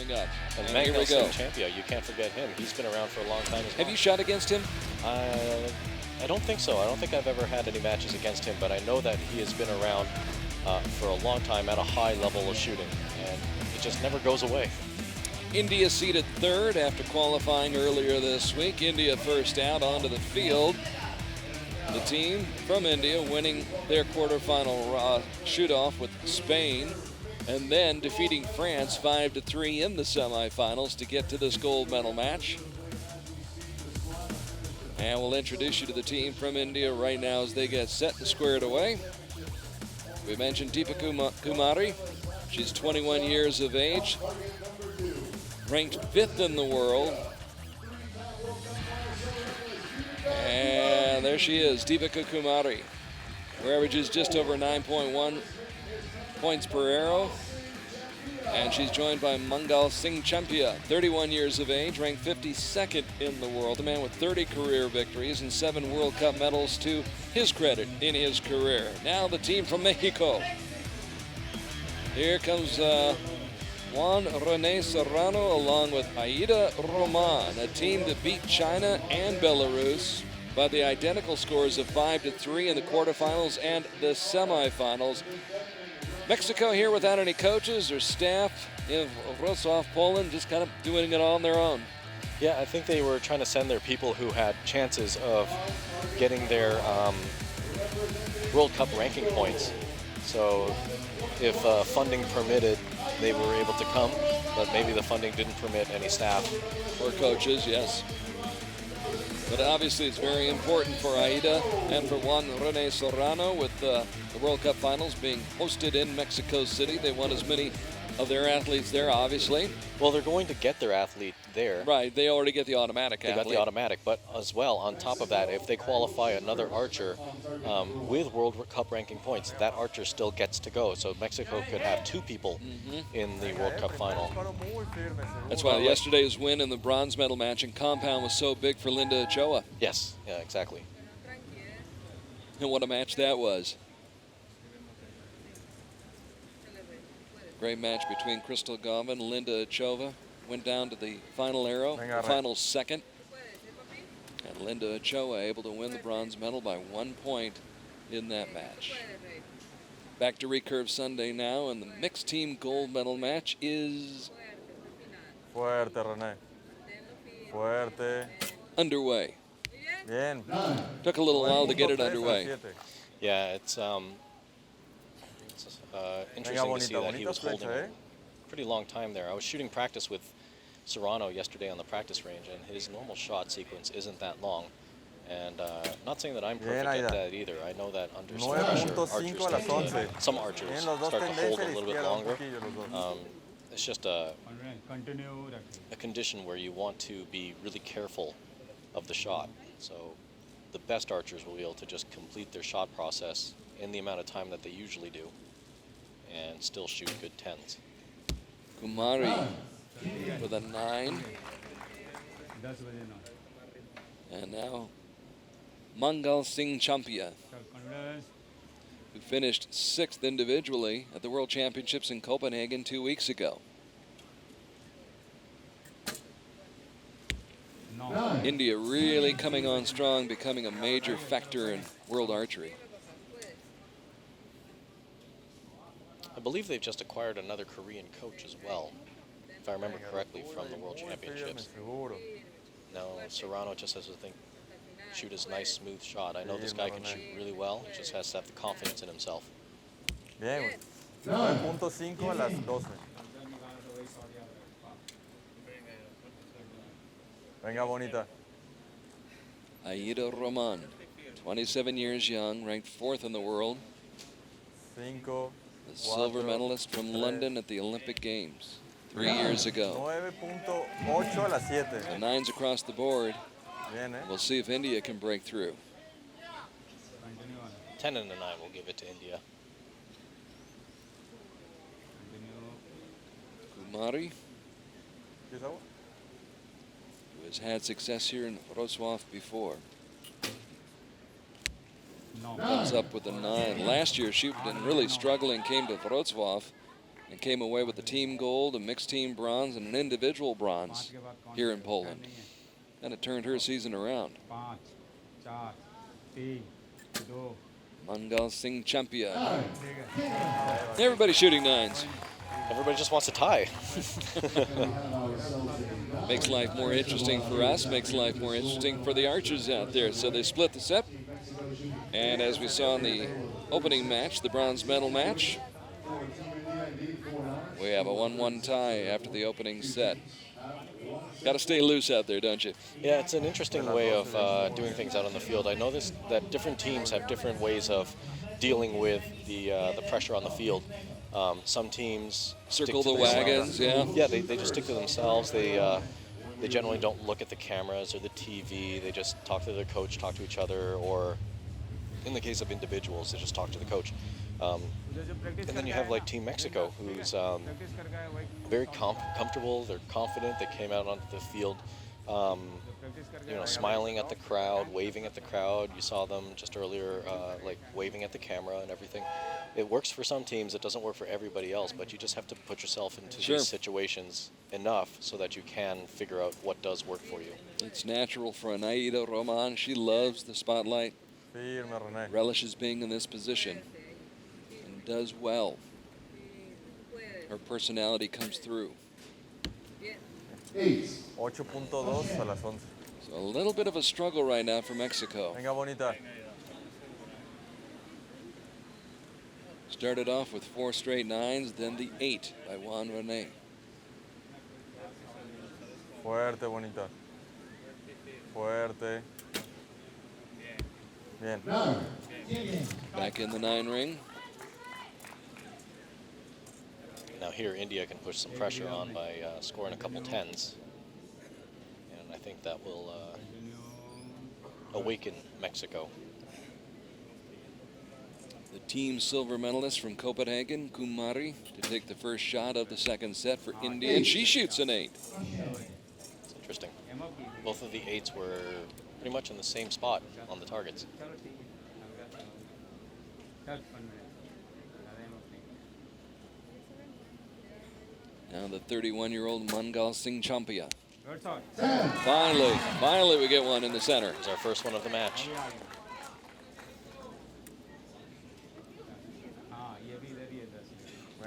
coming up. And here Mangal we go. Singh Champia, you can't forget him. He's been around for a long time as well. Have you shot against him? I don't think so. I don't think I've ever had any matches against him, but I know that he has been around for a long time at a high level of shooting, and it just never goes away. India seeded third after qualifying earlier this week. India first out onto the field. The team from India winning their quarterfinal shoot-off with Spain, and then defeating France 5-3 in the semifinals to get to this gold medal match. And we'll introduce you to the team from India right now as they get set and squared away. We mentioned Deepika Kumari. She's 21 years of age, ranked 5th in the world. And there she is, Deepika Kumari, who averages just over 9.1 points per arrow. And she's joined by Mangal Singh Champia, 31 years of age, ranked 52nd in the world. The man with 30 career victories and 7 World Cup medals to his credit in his career. Now the team from Mexico. Here comes Juan, Rene, Serrano, along with Aida, Roman, a team that beat China and Belarus by the identical scores of 5-3 in the quarterfinals and the semifinals. Mexico here without any coaches or staff in Wroclaw, Poland, just kind of doing it on their own. Yeah, I think they were trying to send their people who had chances of getting their World Cup ranking points. So if funding permitted, they were able to come, but maybe the funding didn't permit any staff. Or coaches, yes. But obviously it's very important for Aida and for Juan Rene Serrano with the World Cup finals being hosted in Mexico City. They want as many of their athletes there, obviously. Well, they're going to get their athlete there. Right, they already get the automatic They athlete. got the automatic, but as well, on top of that, if they qualify another archer with World Cup ranking points, that archer still gets to go. So Mexico could have 2 people in the World Cup final. That's why yesterday's win in the bronze medal match in compound was so big for Linda Ochoa. Yes, yeah, exactly. And what a match that was. Great match between Crystal Gava and Linda Ochoa. Went down to the final arrow, the final second. And Linda Ochoa able to win the bronze medal by 1 point in that match. Back to Recurve Sunday now, and the mixed team gold medal match is Fuerte, Rene. Fuerte. underway. Bien. Took a little while to get it underway. Yeah, it's interesting to see that he was holding a pretty long time there. I was shooting practice with Serrano yesterday on the practice range, and his normal shot sequence isn't that long. And not saying that I'm perfect at that either. I know that under some pressure, some archers start to hold a little bit longer. It's just a condition where you want to be really careful of the shot. So the best archers will be able to just complete their shot process in the amount of time that they usually do and still shoot good 10s. Kumari with a 9. And now Mangal Singh Champia, who finished 6th individually at the World Championships in Copenhagen 2 weeks ago. India really coming on strong, becoming a major factor in world archery. I believe they've just acquired another Korean coach as well, if I remember correctly, from the World Championships. No, Serrano just has to shoot his nice, smooth shot. I know this guy can shoot really well. He just has to have the confidence in himself. Bien. 9.5 a las 12. Venga, bonita. Aida Roman, 27 years young, ranked 4th in the world. 5. The silver medalist from London at the Olympic Games 3 years ago. 9.8 a las 7. The 9s across the board. Bien, We'll see if India can break through. 10 and a 9 will give it to India. Kumari, who has had success here in Wroclaw before. Comes up with a 9. Last year, she had been really struggling, came to Wroclaw and came away with the team gold, a mixed team bronze, and an individual bronze here in Poland. And it turned her season around. Mangal, Singh, Champia. Everybody shooting nines. Everybody just wants to tie. Makes life more interesting for us, makes life more interesting for the archers out there. So they split the set. And as we saw in the opening match, the bronze medal match, we have a 1-1 tie after the opening set. Got to stay loose out there, don't you? Yeah, it's an interesting way of doing things out on the field. I noticed that different teams have different ways of dealing with the pressure on the field. Some teams circle the wagons, yeah. Yeah, they just stick to themselves. They generally don't look at the cameras or the TV. They just talk to their coach, talk to each other, or in the case of individuals, they just talk to the coach. And then you have like Team Mexico, who's very comfortable. They're confident. They came out onto the field, smiling at the crowd, waving at the crowd. You saw them just earlier, like waving at the camera and everything. It works for some teams. It doesn't work for everybody else. But you just have to put yourself into these situations enough so that you can figure out what does work for you. It's natural for an Aida Roman. She loves the spotlight, relishes being in this position, and does well. Her personality comes through. 8.2 a las 11. So a little bit of a struggle right now for Mexico. Venga, bonita. Started off with 4 straight nines, then the 8 by Juan Rene. Fuerte, bonita. Fuerte. Bien. Back in the 9 ring. Now here, India can push some pressure on by scoring a couple tens. And I think that will awaken Mexico. The team silver medalist from Copenhagen, Kumari, to take the first shot of the second set for India, and she shoots an 8. It's interesting. Both of the 8s were pretty much in the same spot on the targets. Now the 31-year-old Mangal Singh Champia. Finally we get one in the center. It's our first one of the match.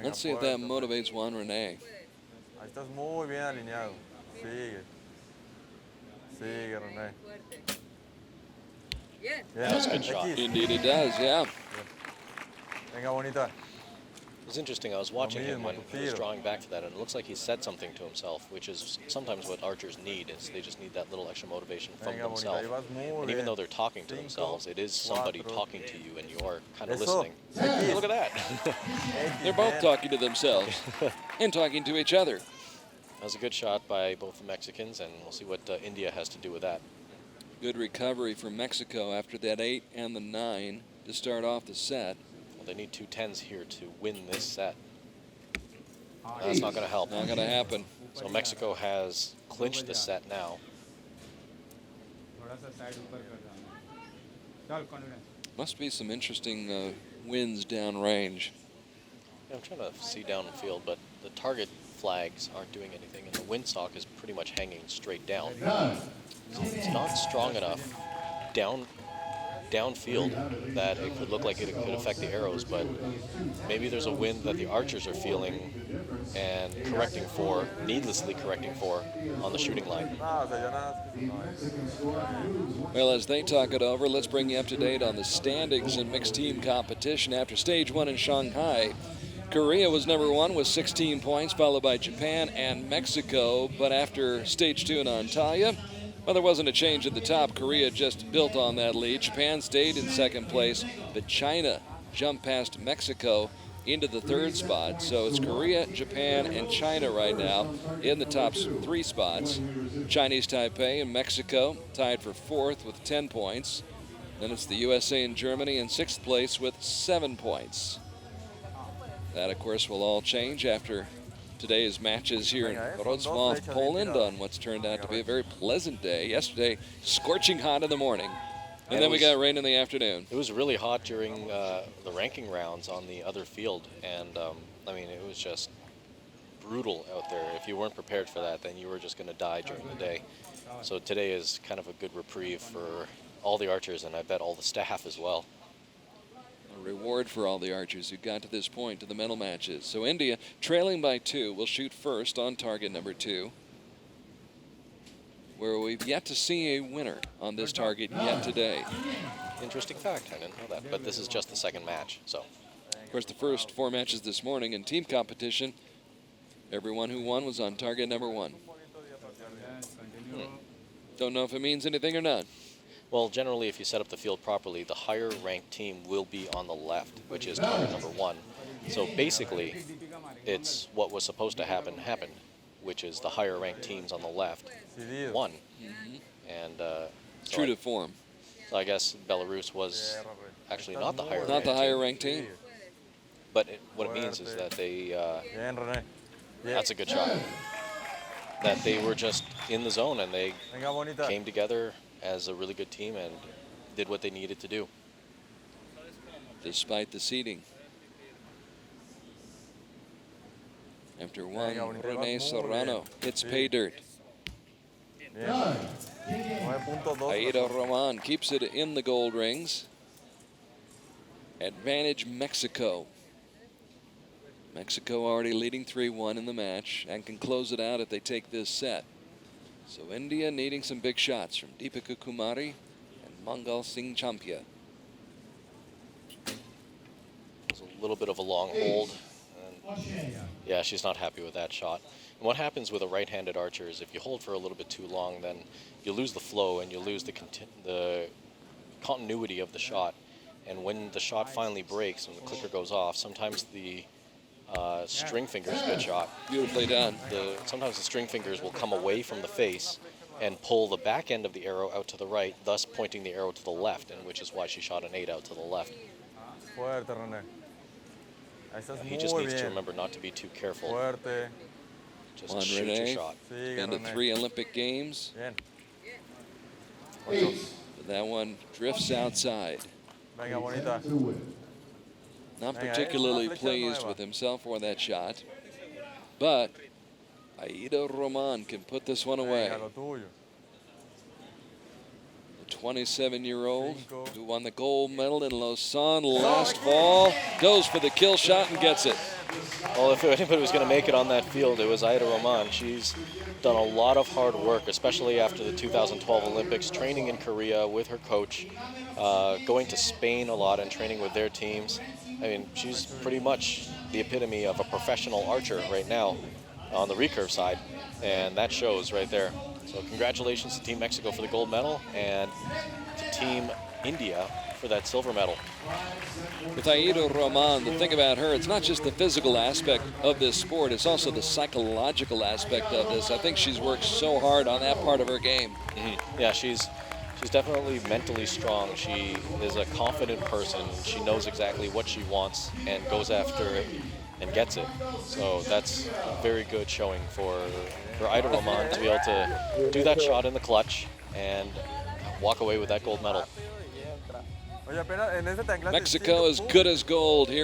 Let's see if that motivates Juan Rene. Ahí estás muy bien alineado. Sigue. Sigue, Rene. That was a good shot. Indeed it does, yeah. Venga, bonita. It was interesting. I was watching him when he was drawing back to that, and it looks like he said something to himself, which is sometimes what archers need. Is they just need that little extra motivation from themselves. And even though they're talking to themselves, it is somebody talking to you, and you are kind of listening. Look at that. They're both talking to themselves and talking to each other. That was a good shot by both the Mexicans, and we'll see what India has to do with that. Good recovery from Mexico after that 8 and the 9 to start off the set. They need 2 10s here to win this set. That's not going to help. Not going to happen. So Mexico has clinched the set now. Must be some interesting winds downrange. Yeah, I'm trying to see downfield, but the target flags aren't doing anything, and the windsock is pretty much hanging straight down. So it's not strong enough downfield that it could look like it could affect the arrows, but maybe there's a wind that the archers are feeling and needlessly correcting for on the shooting line. Well, as they talk it over, let's bring you up to date on the standings in mixed team competition. After stage 1 in Shanghai, Korea was number 1 with 16 points, followed by Japan and Mexico. But after stage 2 in Antalya, well, there wasn't a change at the top. Korea just built on that lead. Japan stayed in second place, but China jumped past Mexico into the 3rd spot. So it's Korea, Japan, and China right now in the top 3 spots. Chinese Taipei and Mexico tied for 4th with 10 points. Then it's the USA and Germany in 6th place with 7 points. That, of course, will all change after today's matches here in Wroclaw, Poland, on what's turned out to be a very pleasant day. Yesterday, scorching hot in the morning, and then we got rain in the afternoon. It was really hot during the ranking rounds on the other field, and I mean, it was just brutal out there. If you weren't prepared for that, then you were just going to die during the day. So today is kind of a good reprieve for all the archers, and I bet all the staff as well. A reward for all the archers who got to this point to the medal matches. So India, trailing by 2, will shoot first on target number 2, where we've yet to see a winner on this target yet today. Interesting fact, I didn't know that, but this is just the second match, so. Of course, the first 4 matches this morning in team competition, everyone who won was on target number 1. Don't know if it means anything or not. Well, generally, if you set up the field properly, the higher ranked team will be on the left, which is target number 1. So basically, it's what was supposed to happen happened, which is the higher ranked teams on the left won. And True to form. So I guess Belarus was actually not the higher Not the higher ranked team. But what it means is that they, that's a good shot, that they were just in the zone and they came together as a really good team and did what they needed to do. Despite the seeding. After one, Rene Serrano hits pay dirt. Aida Roman keeps it in the gold rings. Advantage Mexico. Mexico already leading 3-1 in the match and can close it out if they take this set. So India needing some big shots from Deepika Kumari and Mangal Singh Champia. It's a little bit of a long hold. And yeah, she's not happy with that shot. And what happens with a right-handed archer is if you hold for a little bit too long, then you lose the flow and you lose the continuity of the shot. And when the shot finally breaks and the clicker goes off, sometimes the string fingers get shot. Beautifully done. Sometimes the string fingers will come away from the face and pull the back end of the arrow out to the right, thus pointing the arrow to the left, and which is why she shot an 8 out to the left. He just needs to remember not to be too careful. Just Juan shoot Rene, your shot. been to 3 Olympic Games. But that one drifts outside. Not particularly pleased with himself or that shot, but Aida Roman can put this one away. The 27-year-old who won the gold medal in Lausanne last fall goes for the kill shot and gets it. Well, if anybody was going to make it on that field, it was Aida Roman. She's done a lot of hard work, especially after the 2012 Olympics, training in Korea with her coach, going to Spain a lot and training with their teams. I mean, she's pretty much the epitome of a professional archer right now on the recurve side, and that shows right there. So congratulations to Team Mexico for the gold medal and to Team India for that silver medal. With Aida Roman, the thing about her, it's not just the physical aspect of this sport, it's also the psychological aspect of this. I think she's worked so hard on that part of her game. Yeah, she's definitely mentally strong. She is a confident person. She knows exactly what she wants and goes after it and gets it. So that's a very good showing for Aida Roman to be able to do that shot in the clutch and walk away with that gold medal. Mexico as good as gold here.